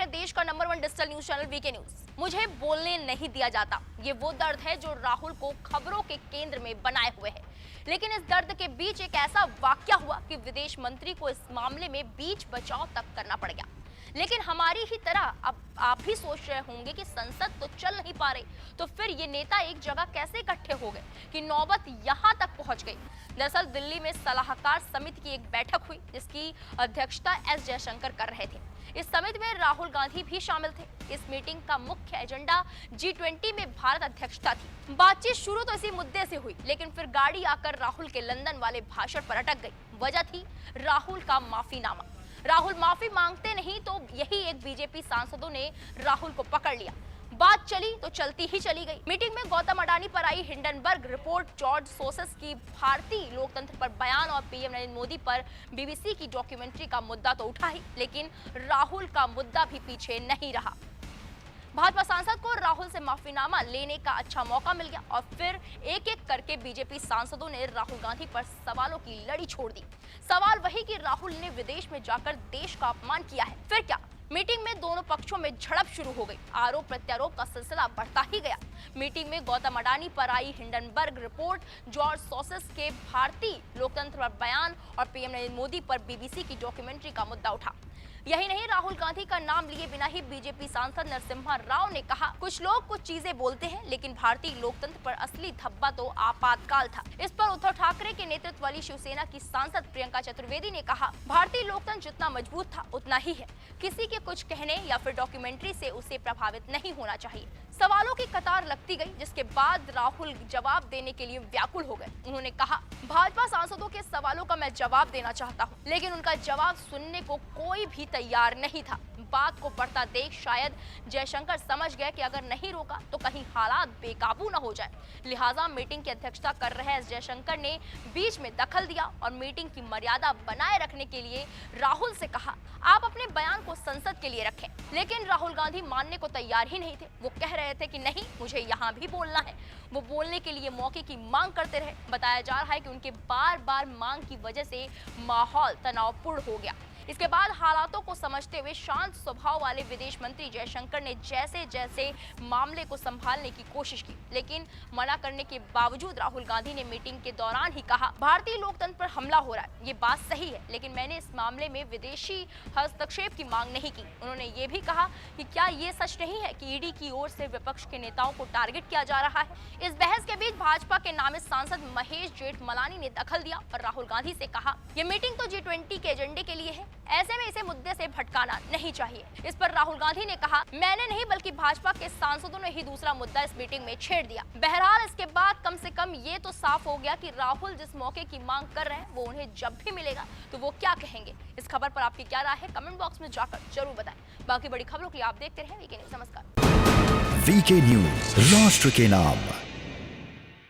हैं देश का नंबर 1 digital news channel VK news. मुझे बोलने नहीं दिया जाता, ये वो दर्द है जो राहुल को खबरों के केंद्र में बनाए हुए है। लेकिन इस दर्द के बीच एक ऐसा वाकया हुआ कि विदेश मंत्री को इस मामले में बीच बचाव तक करना पड़ गया। लेकिन हमारी ही तरह अब आप भी सोच रहे होंगे कि संसद तो चल नहीं पा रही, तो फिर ये नेता एक जगह कैसे इकट्ठे हो गए कि नौबत यहाँ तक पहुंच गई। दरअसल दिल्ली में सलाहकार समिति की एक बैठक हुई जिसकी अध्यक्षता एस जयशंकर कर रहे थे। इस समिति में राहुल गांधी भी शामिल थे। इस मीटिंग का मुख्य एजेंडा G20 में भारत अध्यक्षता थी। बातचीत शुरू तो इसी मुद्दे से हुई, लेकिन फिर गाड़ी आकर राहुल के लंदन वाले भाषण पर अटक गई। वजह थी राहुल का माफीनामा। राहुल माफी मांगते नहीं तो यही एक बीजेपी सांसदों ने राहुल को पकड़ लिया। बात चली तो चलती ही चली गई। मीटिंग में गौतम अडानी पर आई हिंडनबर्ग रिपोर्ट, जॉर्ज सोरस की भारतीय लोकतंत्र पर बयान और पीएम नरेंद्र मोदी पर बीबीसी की डॉक्यूमेंट्री का मुद्दा तो उठा ही, लेकिन राहुल का मुद्दा भी पीछे नहीं रहा। भाजपा सांसद को राहुल से माफीनामा लेने का अच्छा मौका मिल गया और फिर एक एक करके बीजेपी सांसदों ने राहुल गांधी पर सवालों की लड़ी छोड़ दी। सवाल वही कि राहुल ने विदेश में जाकर देश का अपमान किया है। फिर क्या? मीटिंग में दोनों पक्षों में झड़प शुरू हो गई। आरोप प्रत्यारोप का सिलसिला बढ़ता ही गया। मीटिंग में गौतम अडानी पर आई हिंडनबर्ग रिपोर्ट, जॉर्ज सोरस के भारतीय लोकतंत्र पर बयान और पीएम नरेंद्र मोदी पर बीबीसी की डॉक्यूमेंट्री का मुद्दा उठा। यही नहीं, राहुल गांधी का नाम लिए बिना ही बीजेपी सांसद नरसिम्हा राव ने कहा, कुछ लोग कुछ चीजें बोलते हैं, लेकिन भारतीय लोकतंत्र पर असली धब्बा तो आपातकाल था। इस पर उद्धव ठाकरे के नेतृत्व वाली शिवसेना की सांसद प्रियंका चतुर्वेदी ने कहा, भारतीय लोकतंत्र जितना मजबूत था उतना ही है। किसी के कुछ कहने या फिर डॉक्यूमेंट्री से उसे प्रभावित नहीं होना चाहिए। सवालों की कतार लगती गई, जिसके बाद राहुल जवाब देने के लिए व्याकुल हो गए। उन्होंने कहा, भाजपा सांसदों के सवालों का मैं जवाब देना चाहता हूं, लेकिन उनका जवाब सुनने को कोई भी तैयार नहीं था। बात को बढ़ता देख शायद जयशंकर समझ गए कि अगर नहीं रोका तो कहीं हालात बेकाबू न हो जाए। लिहाजा मीटिंग की अध्यक्षता कर रहे एस जयशंकर ने बीच में दखल दिया और मीटिंग की मर्यादा बनाए रखने के लिए राहुल से कहा, आप अपने बयान को संसद के लिए रखें। लेकिन राहुल गांधी मानने को तैयार ही नहीं थे। वो कह रहे थे कि नहीं, मुझे यहाँ भी बोलना है। वो बोलने के लिए मौके की मांग करते रहे। बताया जा रहा है कि उनके बार बार मांग की वजह से माहौल तनावपूर्ण हो गया। इसके बाद हालातों को समझते हुए शांत स्वभाव वाले विदेश मंत्री जयशंकर ने जैसे जैसे मामले को संभालने की कोशिश की, लेकिन मना करने के बावजूद राहुल गांधी ने मीटिंग के दौरान ही कहा, भारतीय लोकतंत्र पर हमला हो रहा है, ये बात सही है, लेकिन मैंने इस मामले में विदेशी हस्तक्षेप की मांग नहीं की। उन्होंने ये भी कहा कि क्या ये सच नहीं है कि ईडी की ओर से विपक्ष के नेताओं को टारगेट किया जा रहा है। इस बहस के बीच भाजपा के नामित सांसद महेश जेठमलानी ने दखल दिया और राहुल गांधी से कहा, ये मीटिंग तो G20 के एजेंडे के लिए है, ऐसे में इसे मुद्दे से भटकाना नहीं चाहिए। इस पर राहुल गांधी ने कहा, मैंने नहीं बल्कि भाजपा के सांसदों ने ही दूसरा मुद्दा इस मीटिंग में छेड़ दिया। बहरहाल इसके बाद कम से कम ये तो साफ हो गया कि राहुल जिस मौके की मांग कर रहे हैं वो उन्हें जब भी मिलेगा तो वो क्या कहेंगे। इस खबर पर आपकी क्या राय है, कमेंट बॉक्स में जाकर जरूर बताएं। बाकी बड़ी खबरों के लिए आप देखते रहे वीके न्यूज। नमस्कार। वीके न्यूज, राष्ट्र के नाम।